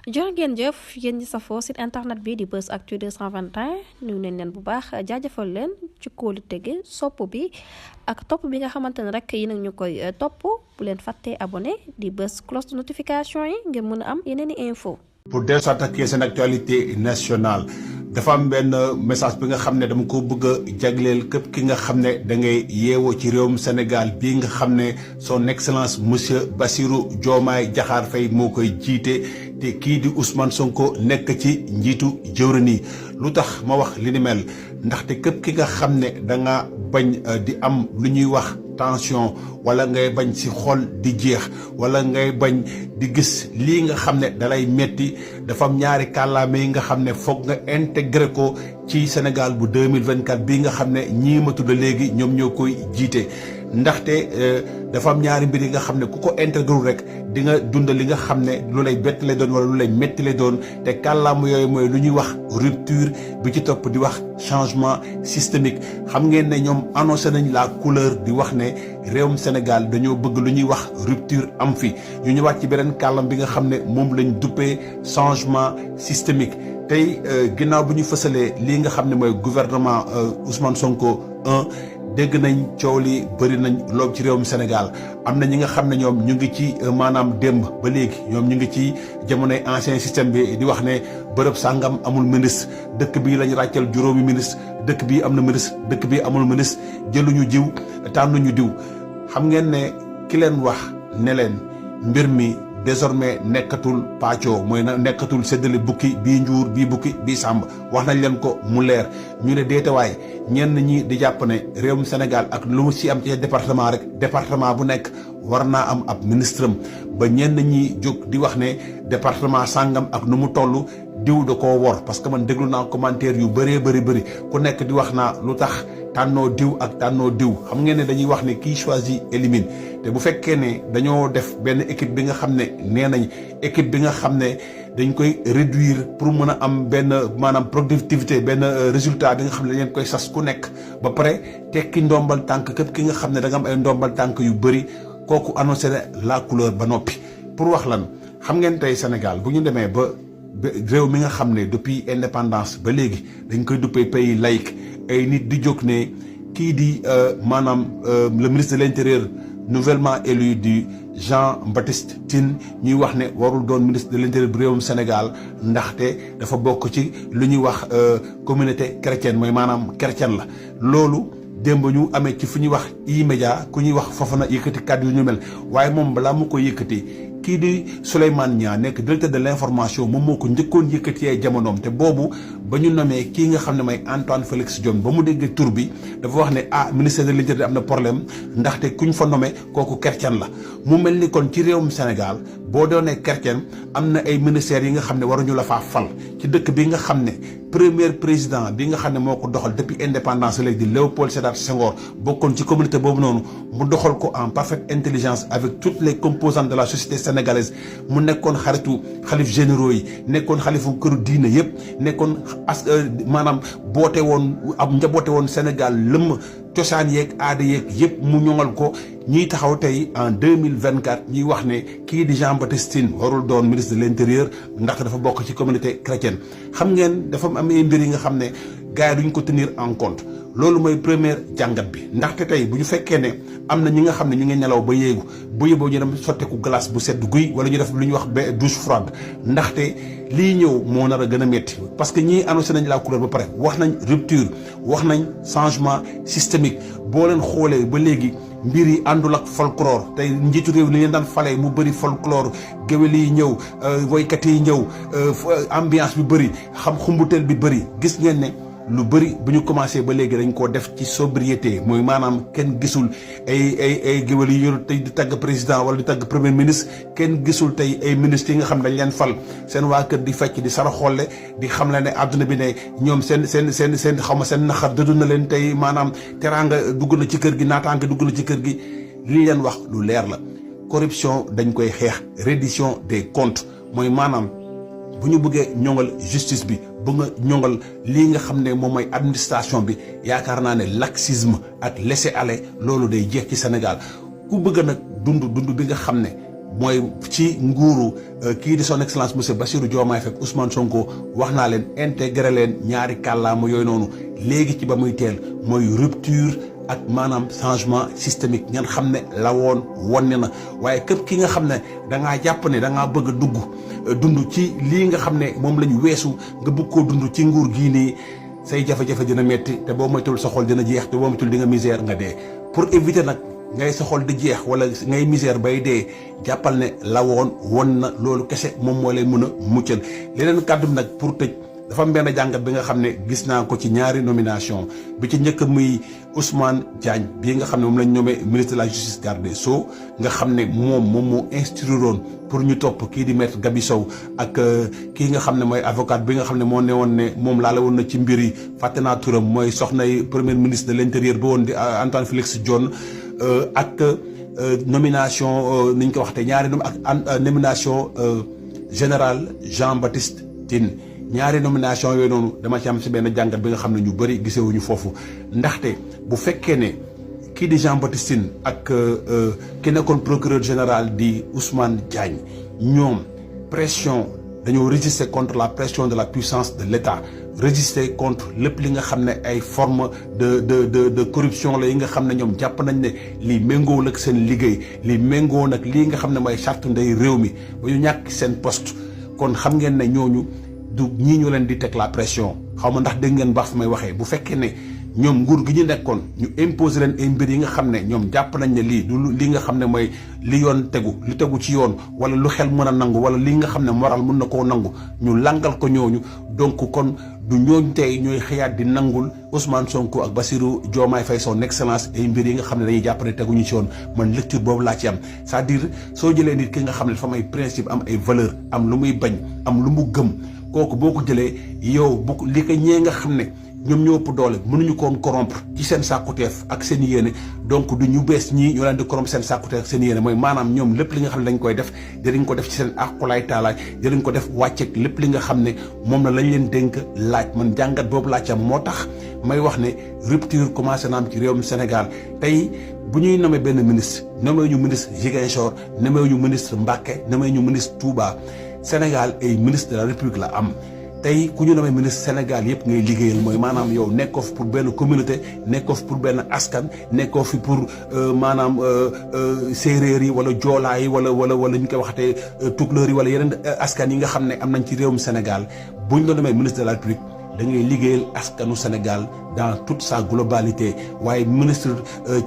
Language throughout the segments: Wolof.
jërë ngeen jëf yéen ñi safoo site internet bi di Buzz Actu 221 nuyu nañ leen bu baax jaajëfal leen ci kóolu tege sopp bi ak topp bi nga xamante ne rek yi nag ñu koy topp bu leen fàttee abonné di bës cloche de notification yi ngeen mën a am yeneen i info pour déjà s'attaquer seen actualité nationale dafa am benn message bi nga xam ne dama ko bëgg a jagleel képp ki nga xam ne da ngay yeewoo ci réewum Sénégal bii nga xam ne son excellence monsieur Bassirou Diomaye Diakhar Faye moo koy jiite te kii di Ousmane Sonko nekk ci njiitu jëwriñ yi lu tax ma wax li ni mel ndaxte képp ki nga xam ne da nga bañ di am lu ñuy wax tension wala ngay bañ ci xol di jeex wala ngay bañ di gis lii nga xam ne dalay metti dafa am ñaari kàllaame yi nga xam ne foog nga intégré ko ci Sénégal bu 2024 bii nga xam ne ñii ma tudd léegi ñoom ñoo koy jiite ndaxte dafa am ñaari mbir yi nga xam ne ku ko intégré rek di nga dund li nga xam ne lu lay bett lay doon wala lu lay metti lay doon te kàllaama yooyu mooy lu ñuy wax rupture bi ci topp di wax changement systémique xam ngeen ne ñoom annoncé nañ la couleur di wax ne réewum Sénégal dañoo bëgg lu ñuy wax rupture am fi ñu ñëwaat ci beneen kàllam bi nga xam ne moom lañ duppee changement systémique tey ginnaaw bu ñu fësalee lii nga xam ne mooy gouvernement Ousmane Sonko 1 dégg nañ coow li bëri nañ lool ci réewum Sénégal am na ñi nga xam ne ñoom ñu ngi ci maanaam démb ba léegi ñoom ñu ngi ci jamonoy ancien système bi di wax ne bërëb sàngam amul ministre dëkk bii lañ ràccal juróomi ministre dëkk bii am na ministre dëkk bii amul ministre jëluñu jiw tànnuñu diw xam ngeen ne ki leen wax ne leen mbir mi désormais nekkatul pàccoo mooy na nekkatul séddale bukki bii njuur bii bukki bii sàmb wax nañ leen ko mu leer ñu ne déetawaay ñenn ñi di jàpp ne réewum Sénégal ak lu mu ci am ci département rek département bu nekk war naa am ab ministre am ba ñenn ñi jóg di wax ne département sàngam ak nu mu toll diw da koo wor parce que man déglu naa commentaire yu bëree bëri ku nekk di wax naa lu tax tànnoo diw ak tànnoo diw xam ngeen ne dañuy wax ne kii choisit élimine te bu fekkee ne dañoo def benn équipe bi nga xam ne nee nañ équipe bi nga xam ne dañ koy réduire pour mën a am benn maanaam productivité benn résultat bi nga xam ne dañ leen koy sas ku nekk ba pare tekki ndombal tànk képp ki nga xam ne da nga am ay ndombal tànk yu bëri kooku annoncé la couleur ba noppi pour wax lan xam ngeen tey Sénégal bu ñu demee ba réew mi nga xam ne depuis indépendance ba léegi dañ koy duppee pays laïque ay nit di jóg ne kii di maanaam le ministre de l'intérieur nouvellement élu du Jean-Baptiste Tine ñuy wax ne warul doon ministre de l'intérieur bu réewum Sénégal ndaxte dafa bokk ci lu ñuy wax communauté chrétienne mooy maanaam chrétienne la loolu démb ñu amee ci fu ñuy wax E-Media ku ñuy wax Fofana yëkkati kàddu yu ñu mel waaye moom balaa mu ko yëkkati kii di Souleymane Niang nekk directeur de l'information moom moo ko njëkkoon yëkkati ay jamonoom te boobu ba ñu nommé kii nga xam ne mooy Antoine Félix Diome ba mu déggee tur bi dafa wax ne ministère de l'intérieur am na problème ndaxte kuñ fa nommé kooku chrétien la mu mel ni kon ci réewum Sénégal boo doonee chrétien am na ay ministères yi nga xam ne waruñu la faa fal ci dëkk bi nga xam ne premier président bi nga xam ne moo ko doxal depuis indépendance léegi di Léopold Sédar Senghor bokkoon ci communauté boobu noonu mu doxal ko en parfaite intelligence avec toutes les composantes de la société sénégalaise mu nekkoon xaritu xalif généraux yi nekkoon xalifu këru diine yëpp nekkoon maanaam boote woon ab njaboote woon Sénégal lëmm cosaan yeeg aada yeeg yëpp mu ñoŋal ko ñiy taxaw tey en 2024 ñuy wax ne kii di Jean-Baptiste Tine warul doon ministre de l'intérieur ndax dafa bokk ci communauté chrétienne xam ngeen dafa am ay mbir yi nga xam ne gars yi duñ ko tenir en compte loolu mooy première jàngat bi ndaxte tey bu ñu fekkee ne am na ñi nga xam ne ñu ngi nelaw ba yéegu bu yóbboo ñu dem sotteeku glace bu sedd guy wala ñu def lu ñuy wax douche froide ndaxte lii ñëw moo nar a gën a métti parce que ñii annoncé nañ la couleur ba pare wax nañ rupture wax nañ changement systémique boo leen xoolee ba léegi mbir yi àndul ak folklore tey njiitu réew li leen daan fale mu bëri folklore géwél yi ñëw woykat yi ñëw ambiance bi bëri xam xumbutel bi bëri gis ngeen ne lu bëri bu ñu commencé ba léegi dañ koo def ci sobriété mooy maanaam kenn gisul ay géwél yi yor tey di tagg président wala di tagg premier ministre kenn gisul tey ay ministres yi nga xam dañ leen fal seen waa kër di fecc di sara xolle di xam la ne àdduna bi ne ñoom seen xaw ma seen naxar dëddu na leen tey maanaam teraanga dugg na ci kër gi naataanga dugg na ci kër gi li leen wax lu leer la corruption dañ koy xeex reddition des comptes mooy maanaam bu ñu bëggee ñoŋal justice bi ba nga ñoŋal lii nga xam ne moom mooy administration bi yaakaar naa ne laxisme ak laisser-aller loolu day jeex ci Sénégal ku bëgg nag dund bi nga xam ne mooy ci nguuru kii di son excellence monsieur Bassirou Diomaye Faye Ousmane Sonko wax naa leen intégré leen ñaari kàllaama yooyu noonu léegi ci ba muy teel mooy rupture ak maanaam changement systémique ngeen xam ne la woon wonne na waaye képp ki nga xam ne da ngaa jàpp ne da ngaa bëgg a dund ci lii nga xam ne moom la ñu weesu nga bëgg koo dund ci nguur gii nii say jafe-jafe dina metti te boo moytul sa xol dina jeex te boo moytul di nga misère nga dee pour éviter nag ngay sa xol di jeex wala ngay misère bay dee jàppal ne la woon won na loolu kese moom moo lay mën a muccal leneen kàddu nag pour tëj dafa am benn jàngat bi nga xam ne gis naa ko ci ñaari nomination bi ci njëkk muy Ousmane Diagne bii nga xam ne moom lañ nommé ministre de la justice garde des Sceaux nga xam ne moom moo instruiroon pour ñu topp kii di maître Gabi Sow ak kii nga xam ne mooy avocat bi nga xam ne moo ne woon ne moom laale woon na ci mbir yi fàtte naa turam mooy soxnay premier ministre de l'intérieur ba woon di Antoine Félix Diome ak nomination ni ñu ko waxte ñaari ak nomination général Jean-Baptiste Tine ñaari nomination yooyu noonu dama ci am si benn jàngat bi nga xam ne ñu bëri gisewuñu foofu ndaxte bu fekkee ne kii di Jean-Baptiste Tine ak ki nekkoon procureur général di Ousmane Diagne ñoom pression dañoo résister contre la pression de la puissance de l'État résister contre lépp li nga xam ne ay forme de corruption la yi nga xam ne ñoom jàpp nañ ne lii méngoowul ak seen liggéey lii méngoo nag lii nga xam ne mooy charte ndey réew mi ba ñu ñàkk seen poste kon xam ngeen ne ñooñu du ñii ñu leen di teg la pression xaw ma ndax dégg ngeen baax fu may waxee bu fekkee ne ñoom nguur gi ñu nekkoon ñu imposer leen ay mbir yi nga xam ne ñoom jàpp nañ ne lii du li nga xam ne mooy li yoon tegu lu tegu ci yoon wala lu xel mën a nangu wala li nga xam ne moral mën na koo nangu ñu langal ko ñooñu donc kon du ñooñ tey ñooy xëyaat di nangul Ousmane Sonko ak Bassirou Diomaye Faye son excellence ay mbir yi nga xam ne dañuy jàpp ne teguñu ci yoon man lecture boobu laa ci am c'est-à-dire soo jëlee nit ki nga xam ne dafa am ay principe am ay valeur am lu muy bañ am lu mu gëm kooku boo ko jëlee yow bu li ko ñee nga xam ne ñoom ñoo ëpp doole mënuñu koon corrompre ci seen sàkkuteef ak seen yéene donc du ñu bees ñii ñoo leen di corrompre seen sàkkuteef ak seen yéene mooy maanaam ñoom lépp li nga xam ne dañ koy def dinañ ko def ci seen aqulaay taalaay dinañ ko def wàcceeg lépp li nga xam ne moom la lañ leen dénk laaj man jàngat boobu laaj am moo tax may wax ne rupture commencé na am ci réewum Sénégal tey bu ñuy nommé benn ministre nommé ñu ministre Ziguinchor nommé ñu ministre Mbacké nommé ñu ministre Touba Sénégal ay ministre de la République la am tey ku ñu nommé ministre Sénégal yëpp ngay liggéeyal mooy maanaam yow nekkoo fi pour benn communauté nekkoo fi pour benn askan nekkoo fi pour maanaam séeréer yi wala joolaa yi wala ñu koy waxatee tukulóor yi wala yeneen askan yi nga xam ne am nañ ci réewum Sénégal buñ la nommé ministre de la République da ngay liggéeyal askanu Sénégal dans toute sa globalité waaye ministre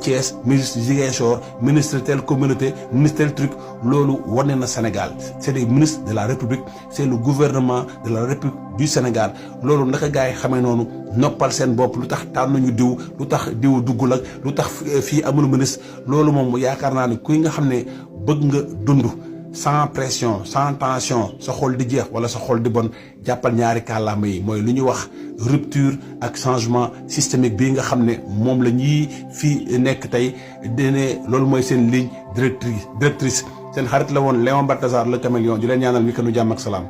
Thiès ministre Ziguinchor ministre telle communauté ministre tel truc loolu wane na Sénégal c'est des ministres de la République c'est le gouvernement de la République du Sénégal loolu naka gars yi xamee noonu noppal seen bopp lu tax tànnuñu diw lu tax diw duggul ak lu tax fii amul ministre loolu moom yaakaar naa ne kuy nga xam ne bëgg nga dund sans pression sans tension sa xol di jeex wala sa xol di bon jàppal ñaari kàllaama yi mooy lu ñuy wax rupture ak changement systémique bii nga xam ne moom la ñuy fii nekk tey dene loolu mooy seen ligne directrice seen xarit la woon Léon Balthazar le Caméléon di leen ñaanal wi kanu jàmm ak salaam